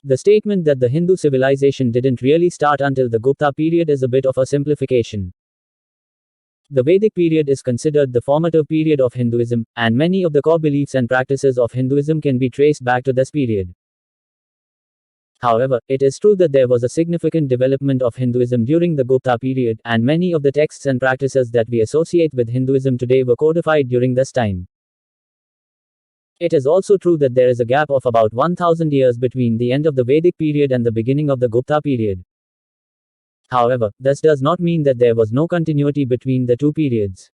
The statement that the Hindu civilization didn't really start until the Gupta period is a bit of a simplification. The Vedic period is considered the formative period of Hinduism, and many of the core beliefs and practices of Hinduism can be traced back to this period. However, it is true that there was a significant development of Hinduism during the Gupta period, and many of the texts and practices that we associate with Hinduism today were codified during this time. It is also true that there is a gap of about 1000 years between the end of the Vedic period and the beginning of the Gupta period. However, this does not mean that there was no continuity between the two periods.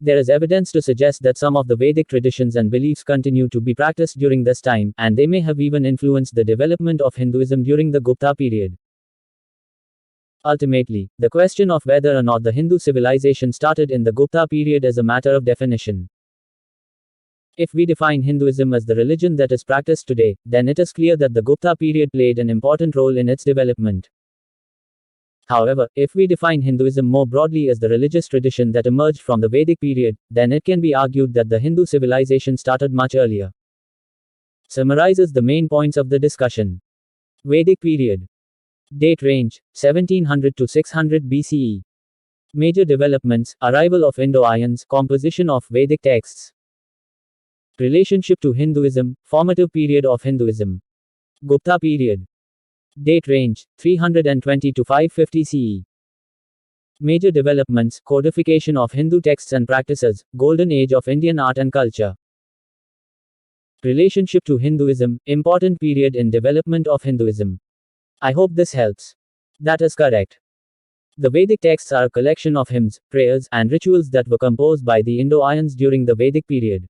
There is evidence to suggest that some of the Vedic traditions and beliefs continue to be practiced during this time, and they may have even influenced the development of Hinduism during the Gupta period. Ultimately, the question of whether or not the Hindu civilization started in the Gupta period is a matter of definition. If we define Hinduism as the religion that is practiced today, then it is clear that the Gupta period played an important role in its development. However, if we define Hinduism more broadly as the religious tradition that emerged from the Vedic period, then it can be argued that the Hindu civilization started much earlier. Summarizes the main points of the discussion. Vedic period. Date range, 1700 to 600 BCE. Major developments, arrival of Indo-Aryans, composition of Vedic texts. Relationship to Hinduism, formative period of Hinduism. Gupta period. Date range, 320 to 550 CE. Major developments, codification of Hindu texts and practices, golden age of Indian art and culture. Relationship to Hinduism, important period in development of Hinduism. I hope this helps. That is correct. The Vedic texts are a collection of hymns, prayers, and rituals that were composed by the Indo-Aryans during the Vedic period.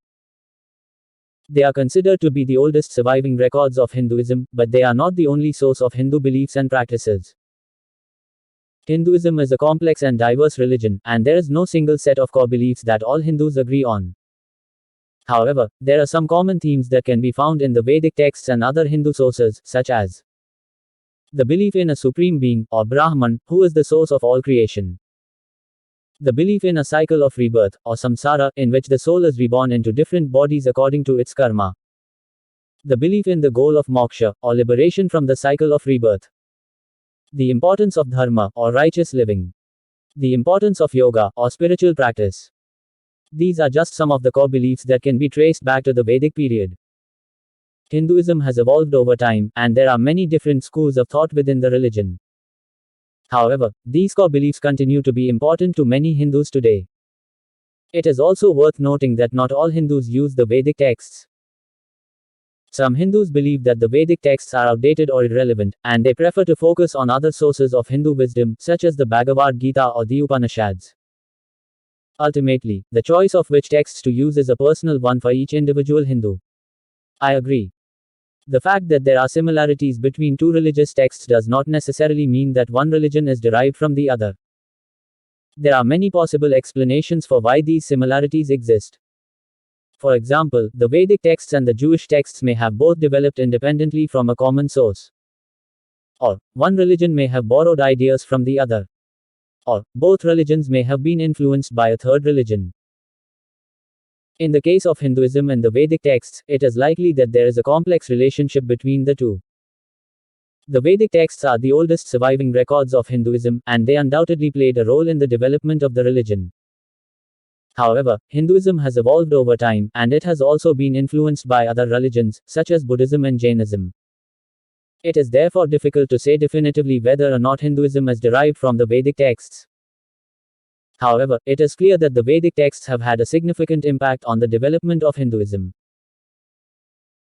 They are considered to be the oldest surviving records of Hinduism, but they are not the only source of Hindu beliefs and practices. Hinduism is a complex and diverse religion, and there is no single set of core beliefs that all Hindus agree on. However, there are some common themes that can be found in the Vedic texts and other Hindu sources, such as the belief in a supreme being, or Brahman, who is the source of all creation. The belief in a cycle of rebirth, or samsara, in which the soul is reborn into different bodies according to its karma. The belief in the goal of moksha, or liberation from the cycle of rebirth. The importance of dharma, or righteous living. The importance of yoga, or spiritual practice. These are just some of the core beliefs that can be traced back to the Vedic period. Hinduism has evolved over time, and there are many different schools of thought within the religion. However, these core beliefs continue to be important to many Hindus today. It is also worth noting that not all Hindus use the Vedic texts. Some Hindus believe that the Vedic texts are outdated or irrelevant, and they prefer to focus on other sources of Hindu wisdom, such as the Bhagavad Gita or the Upanishads. Ultimately, the choice of which texts to use is a personal one for each individual Hindu. I agree. The fact that there are similarities between two religious texts does not necessarily mean that one religion is derived from the other. There are many possible explanations for why these similarities exist. For example, the Vedic texts and the Jewish texts may have both developed independently from a common source. Or, one religion may have borrowed ideas from the other. Or, both religions may have been influenced by a third religion. In the case of Hinduism and the Vedic texts, it is likely that there is a complex relationship between the two. The Vedic texts are the oldest surviving records of Hinduism, and they undoubtedly played a role in the development of the religion. However, Hinduism has evolved over time, and it has also been influenced by other religions, such as Buddhism and Jainism. It is therefore difficult to say definitively whether or not Hinduism is derived from the Vedic texts. However, it is clear that the Vedic texts have had a significant impact on the development of Hinduism.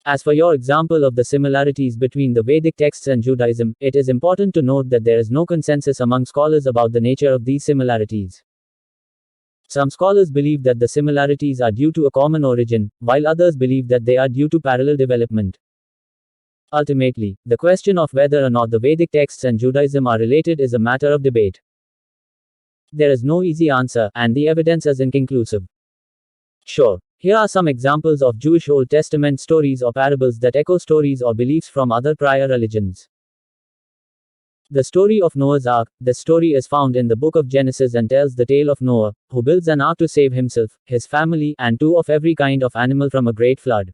As for your example of the similarities between the Vedic texts and Judaism, it is important to note that there is no consensus among scholars about the nature of these similarities. Some scholars believe that the similarities are due to a common origin, while others believe that they are due to parallel development. Ultimately, the question of whether or not the Vedic texts and Judaism are related is a matter of debate. There is no easy answer, and the evidence is inconclusive. Sure, here are some examples of Jewish Old Testament stories or parables that echo stories or beliefs from other prior religions. The story of Noah's Ark. This story is found in the book of Genesis and tells the tale of Noah, who builds an ark to save himself, his family, and two of every kind of animal from a great flood.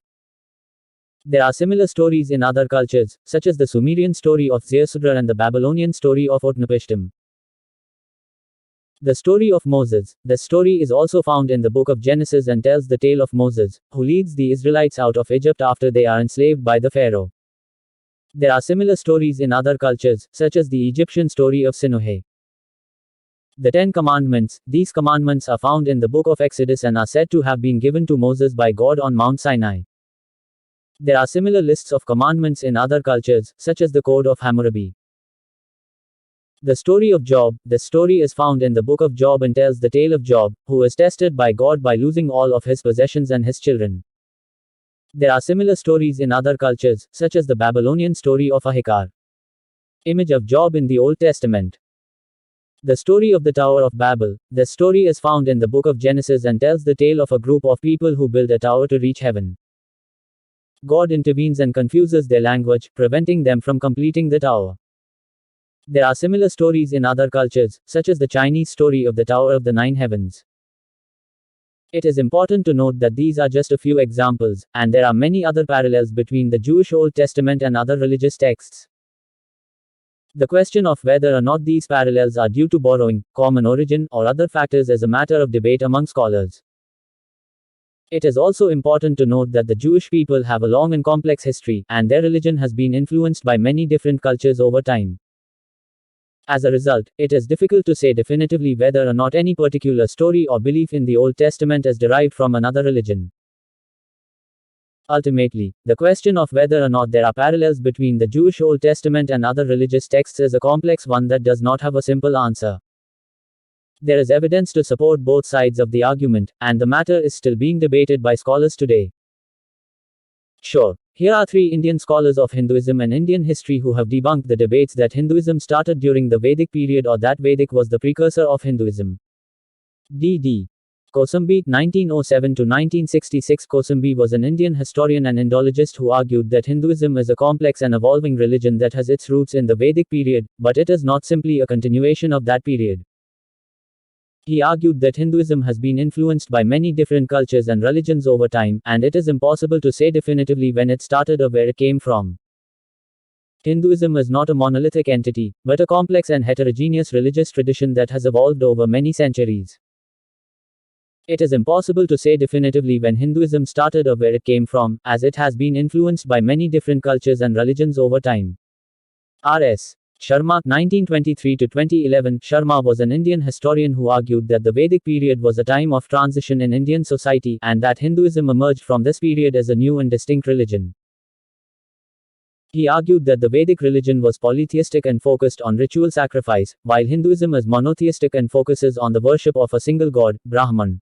There are similar stories in other cultures, such as the Sumerian story of Ziusudra and the Babylonian story of Utnapishtim. The story of Moses. The story is also found in the book of Genesis and tells the tale of Moses, who leads the Israelites out of Egypt after they are enslaved by the Pharaoh. There are similar stories in other cultures, such as the Egyptian story of Sinuhe. The Ten Commandments. These commandments are found in the book of Exodus and are said to have been given to Moses by God on Mount Sinai. There are similar lists of commandments in other cultures, such as the Code of Hammurabi. The story of Job. The story is found in the book of Job and tells the tale of Job, who was tested by God by losing all of his possessions and his children. There are similar stories in other cultures, such as the Babylonian story of Ahikar. Image of Job in the Old Testament. The story of the Tower of Babel. The story is found in the book of Genesis and tells the tale of a group of people who build a tower to reach heaven. God intervenes and confuses their language, preventing them from completing the tower. There are similar stories in other cultures, such as the Chinese story of the Tower of the Nine Heavens. It is important to note that these are just a few examples, and there are many other parallels between the Jewish Old Testament and other religious texts. The question of whether or not these parallels are due to borrowing, common origin, or other factors is a matter of debate among scholars. It is also important to note that the Jewish people have a long and complex history, and their religion has been influenced by many different cultures over time. As a result, it is difficult to say definitively whether or not any particular story or belief in the Old Testament is derived from another religion. Ultimately, the question of whether or not there are parallels between the Jewish Old Testament and other religious texts is a complex one that does not have a simple answer. There is evidence to support both sides of the argument, and the matter is still being debated by scholars today. Sure. Here are 3 Indian scholars of Hinduism and Indian history who have debunked the debates that Hinduism started during the Vedic period or that Vedic was the precursor of Hinduism. D.D. Kosambi, 1907 to 1966. Kosambi was an Indian historian and Indologist who argued that Hinduism is a complex and evolving religion that has its roots in the Vedic period, but it is not simply a continuation of that period. He argued that Hinduism has been influenced by many different cultures and religions over time, and it is impossible to say definitively when it started or where it came from. Hinduism is not a monolithic entity, but a complex and heterogeneous religious tradition that has evolved over many centuries. It is impossible to say definitively when Hinduism started or where it came from, as it has been influenced by many different cultures and religions over time. R.S. Sharma, 1923 to 2011. Sharma was an Indian historian who argued that the Vedic period was a time of transition in Indian society, and that Hinduism emerged from this period as a new and distinct religion. He argued that the Vedic religion was polytheistic and focused on ritual sacrifice, while Hinduism is monotheistic and focuses on the worship of a single god, Brahman.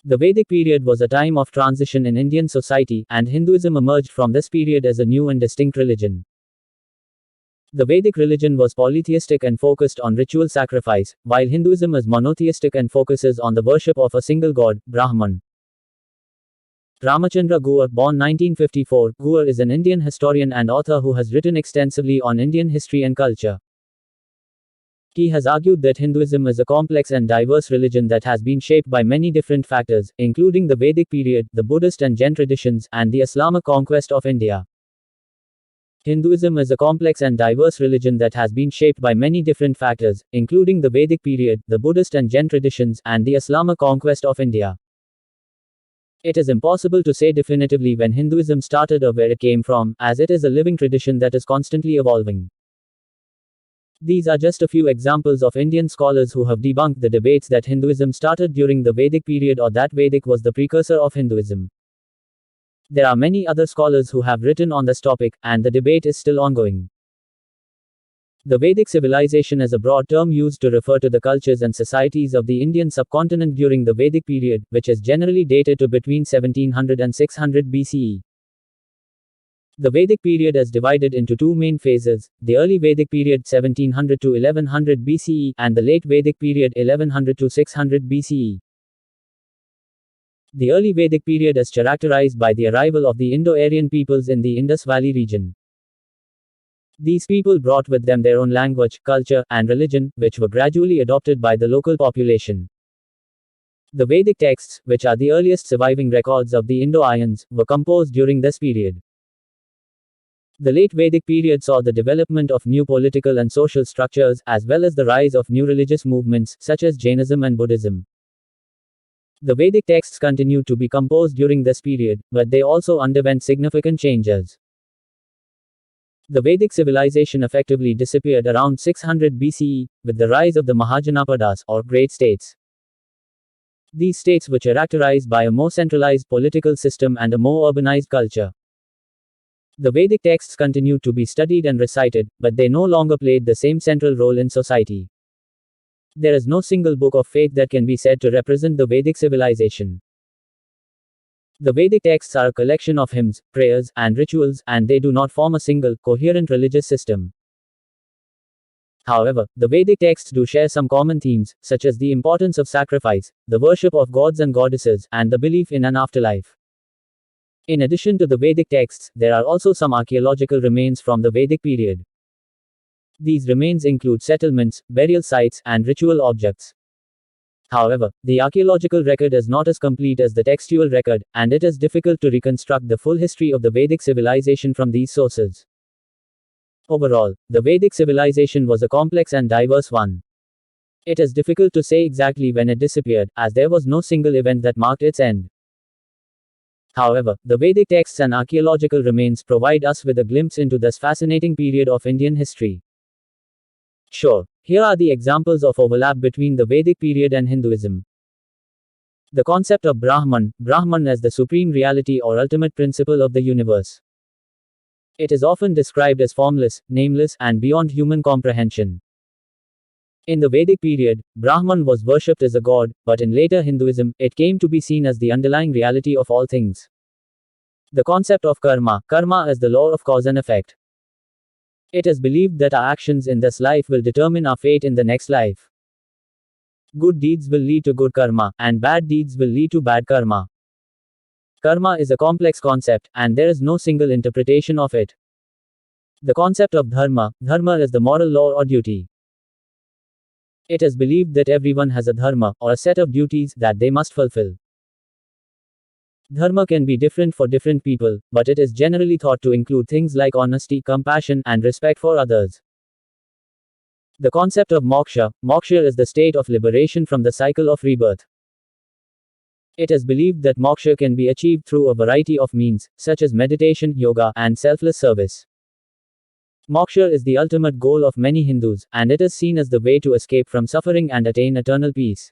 The Vedic period was a time of transition in Indian society, and Hinduism emerged from this period as a new and distinct religion. The Vedic religion was polytheistic and focused on ritual sacrifice, while Hinduism is monotheistic and focuses on the worship of a single god, Brahman. Ramachandra Guha, born 1954, Guha is an Indian historian and author who has written extensively on Indian history and culture. He has argued that Hinduism is a complex and diverse religion that has been shaped by many different factors, including the Vedic period, the Buddhist and Jain traditions, and the Islamic conquest of India. Hinduism is a complex and diverse religion that has been shaped by many different factors, including the Vedic period, the Buddhist and Jain traditions, and the Islamic conquest of India. It is impossible to say definitively when Hinduism started or where it came from, as it is a living tradition that is constantly evolving. These are just a few examples of Indian scholars who have debunked the debates that Hinduism started during the Vedic period or that Vedic was the precursor of Hinduism. There are many other scholars who have written on this topic, and the debate is still ongoing. The Vedic civilization is a broad term used to refer to the cultures and societies of the Indian subcontinent during the Vedic period, which is generally dated to between 1700 and 600 BCE. The Vedic period is divided into 2 main phases, the early Vedic period 1700 to 1100 BCE, and the late Vedic period 1100 to 600 BCE. The early Vedic period is characterized by the arrival of the Indo-Aryan peoples in the Indus Valley region. These people brought with them their own language, culture, and religion, which were gradually adopted by the local population. The Vedic texts, which are the earliest surviving records of the Indo-Aryans, were composed during this period. The late Vedic period saw the development of new political and social structures, as well as the rise of new religious movements, such as Jainism and Buddhism. The Vedic texts continued to be composed during this period, but they also underwent significant changes. The Vedic civilization effectively disappeared around 600 BCE, with the rise of the Mahajanapadas, or great states. These states were characterized by a more centralized political system and a more urbanized culture. The Vedic texts continued to be studied and recited, but they no longer played the same central role in society. There is no single book of faith that can be said to represent the Vedic civilization. The Vedic texts are a collection of hymns, prayers, and rituals, and they do not form a single, coherent religious system. However, the Vedic texts do share some common themes, such as the importance of sacrifice, the worship of gods and goddesses, and the belief in an afterlife. In addition to the Vedic texts, there are also some archaeological remains from the Vedic period. These remains include settlements, burial sites, and ritual objects. However, the archaeological record is not as complete as the textual record, and it is difficult to reconstruct the full history of the Vedic civilization from these sources. Overall, the Vedic civilization was a complex and diverse one. It is difficult to say exactly when it disappeared, as there was no single event that marked its end. However, the Vedic texts and archaeological remains provide us with a glimpse into this fascinating period of Indian history. Sure, here are the examples of overlap between the Vedic period and Hinduism. The concept of Brahman as the supreme reality or ultimate principle of the universe. It is often described as formless, nameless, and beyond human comprehension. In the Vedic period, Brahman was worshipped as a god, but in later Hinduism, it came to be seen as the underlying reality of all things. The concept of karma as the law of cause and effect. It is believed that our actions in this life will determine our fate in the next life. Good deeds will lead to good karma, and bad deeds will lead to bad karma. Karma is a complex concept, and there is no single interpretation of it. The concept of dharma is the moral law or duty. It is believed that everyone has a dharma, or a set of duties, that they must fulfill. Dharma can be different for different people, but it is generally thought to include things like honesty, compassion, and respect for others. The concept of moksha is the state of liberation from the cycle of rebirth. It is believed that moksha can be achieved through a variety of means, such as meditation, yoga, and selfless service. Moksha is the ultimate goal of many Hindus, and it is seen as the way to escape from suffering and attain eternal peace.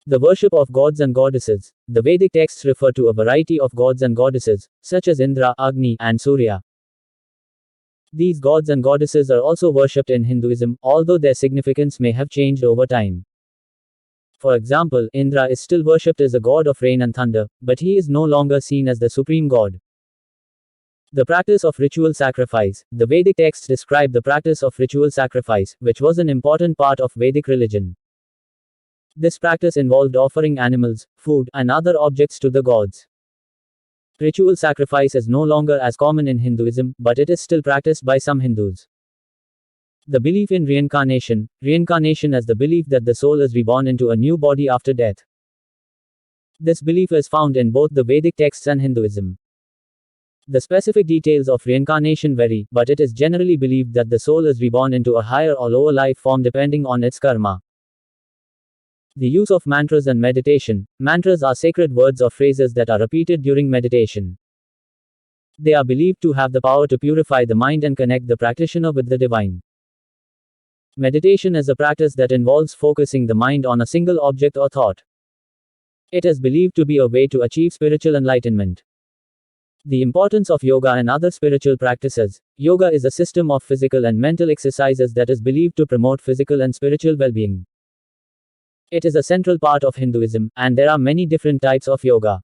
The worship of gods and goddesses. The Vedic texts refer to a variety of gods and goddesses, such as Indra, Agni, and Surya. These gods and goddesses are also worshipped in Hinduism, although their significance may have changed over time. For example, Indra is still worshipped as a god of rain and thunder, but he is no longer seen as the supreme god. The practice of ritual sacrifice. The Vedic texts describe the practice of ritual sacrifice, which was an important part of Vedic religion. This practice involved offering animals, food, and other objects to the gods. Ritual sacrifice is no longer as common in Hinduism, but it is still practiced by some Hindus. The belief in reincarnation. Reincarnation is the belief that the soul is reborn into a new body after death. This belief is found in both the Vedic texts and Hinduism. The specific details of reincarnation vary, but it is generally believed that the soul is reborn into a higher or lower life form depending on its karma. The use of mantras and meditation. Mantras are sacred words or phrases that are repeated during meditation. They are believed to have the power to purify the mind and connect the practitioner with the divine. Meditation is a practice that involves focusing the mind on a single object or thought. It is believed to be a way to achieve spiritual enlightenment. The importance of yoga and other spiritual practices. Yoga is a system of physical and mental exercises that is believed to promote physical and spiritual well-being. It is a central part of Hinduism, and there are many different types of yoga.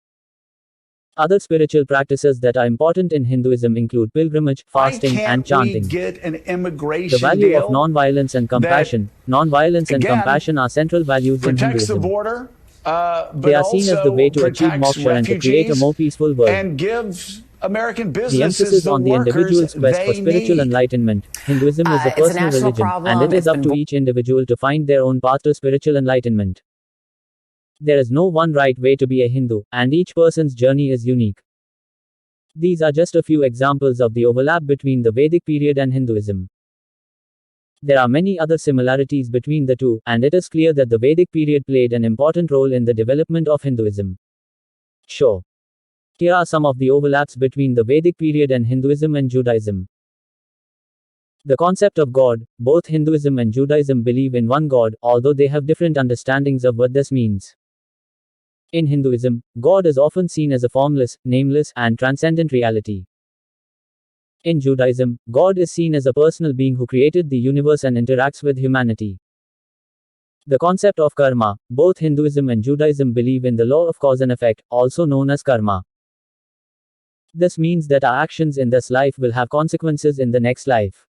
Other spiritual practices that are important in Hinduism include pilgrimage, fasting, and chanting. The value of non-violence and compassion. Non-violence and compassion are central values in Hinduism. They are seen as the way to achieve moksha and to create a more peaceful world. The emphasis on the individual's quest for spiritual enlightenment. Hinduism is a personal religion, and it is up to each individual to find their own path to spiritual enlightenment. There is no one right way to be a Hindu, and each person's journey is unique. These are just a few examples of the overlap between the Vedic period and Hinduism. There are many other similarities between the two, and it is clear that the Vedic period played an important role in the development of Hinduism. Sure. Here are some of the overlaps between the Vedic period and Hinduism and Judaism. The concept of God. Both Hinduism and Judaism believe in one God, although they have different understandings of what this means. In Hinduism, God is often seen as a formless, nameless, and transcendent reality. In Judaism, God is seen as a personal being who created the universe and interacts with humanity. The concept of karma. Both Hinduism and Judaism believe in the law of cause and effect, also known as karma. This means that our actions in this life will have consequences in the next life.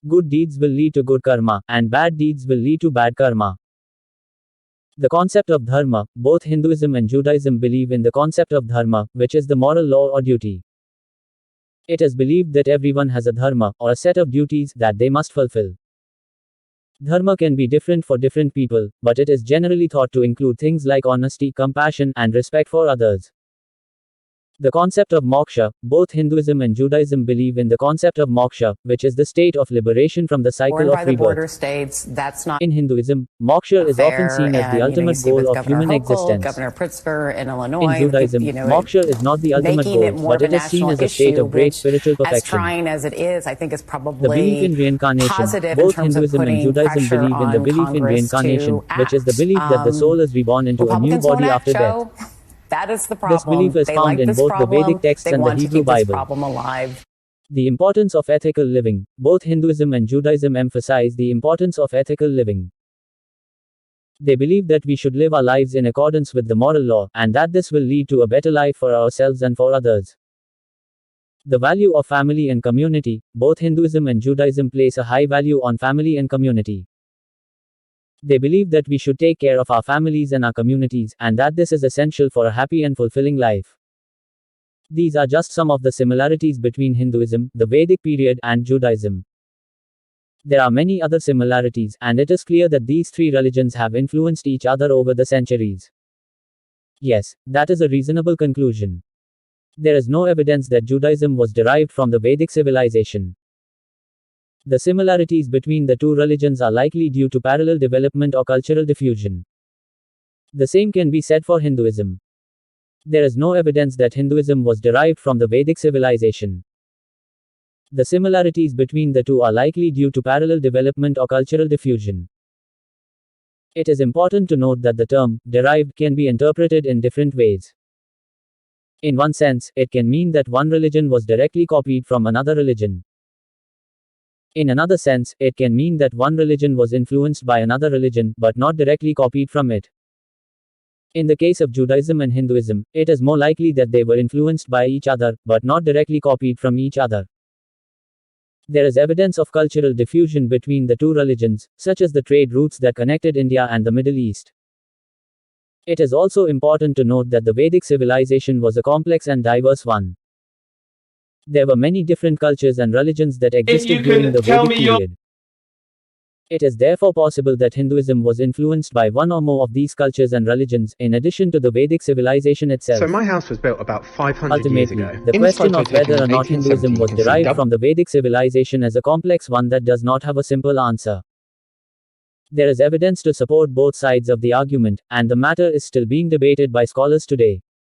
Good deeds will lead to good karma, and bad deeds will lead to bad karma. The concept of dharma. Both Hinduism and Judaism believe in the concept of dharma, which is the moral law or duty. It is believed that everyone has a dharma, or a set of duties, that they must fulfill. Dharma can be different for different people, but it is generally thought to include things like honesty, compassion, and respect for others. The concept of moksha. Both Hinduism and Judaism believe in the concept of moksha, which is the state of liberation from the cycle of rebirth. States, that's not in Hinduism, moksha is often seen as the ultimate goal of human existence. Governor Pritzker in Illinois, In Judaism, moksha is not the ultimate goal, but it is seen as a state of great spiritual perfection. As trying as it is, I think is probably the belief in reincarnation. Both Hinduism and Judaism believe in the belief in reincarnation, which is the belief that the soul is reborn into a new body after death. That is the problem. This belief is found in both the Vedic texts and the Hebrew Bible. The importance of ethical living. Both Hinduism and Judaism emphasize the importance of ethical living. They believe that we should live our lives in accordance with the moral law, and that this will lead to a better life for ourselves and for others. The value of family and community. Both Hinduism and Judaism place a high value on family and community. They believe that we should take care of our families and our communities, and that this is essential for a happy and fulfilling life. These are just some of the similarities between Hinduism, the Vedic period, and Judaism. There are many other similarities, and it is clear that these three religions have influenced each other over the centuries. Yes, that is a reasonable conclusion. There is no evidence that Judaism was derived from the Vedic civilization. The similarities between the two religions are likely due to parallel development or cultural diffusion. The same can be said for Hinduism. There is no evidence that Hinduism was derived from the Vedic civilization. The similarities between the two are likely due to parallel development or cultural diffusion. It is important to note that the term derived can be interpreted in different ways. In one sense, it can mean that one religion was directly copied from another religion. In another sense, it can mean that one religion was influenced by another religion, but not directly copied from it. In the case of Judaism and Hinduism, it is more likely that they were influenced by each other, but not directly copied from each other. There is evidence of cultural diffusion between the two religions, such as the trade routes that connected India and the Middle East. It is also important to note that the Vedic civilization was a complex and diverse one. There were many different cultures and religions that existed during the Vedic period. It is therefore possible that Hinduism was influenced by one or more of these cultures and religions, in addition to the Vedic civilization itself. So my house was built about 500 years ago. The question of whether or not Hinduism was derived from the Vedic civilization is a complex one that does not have a simple answer. There is evidence to support both sides of the argument, and the matter is still being debated by scholars today.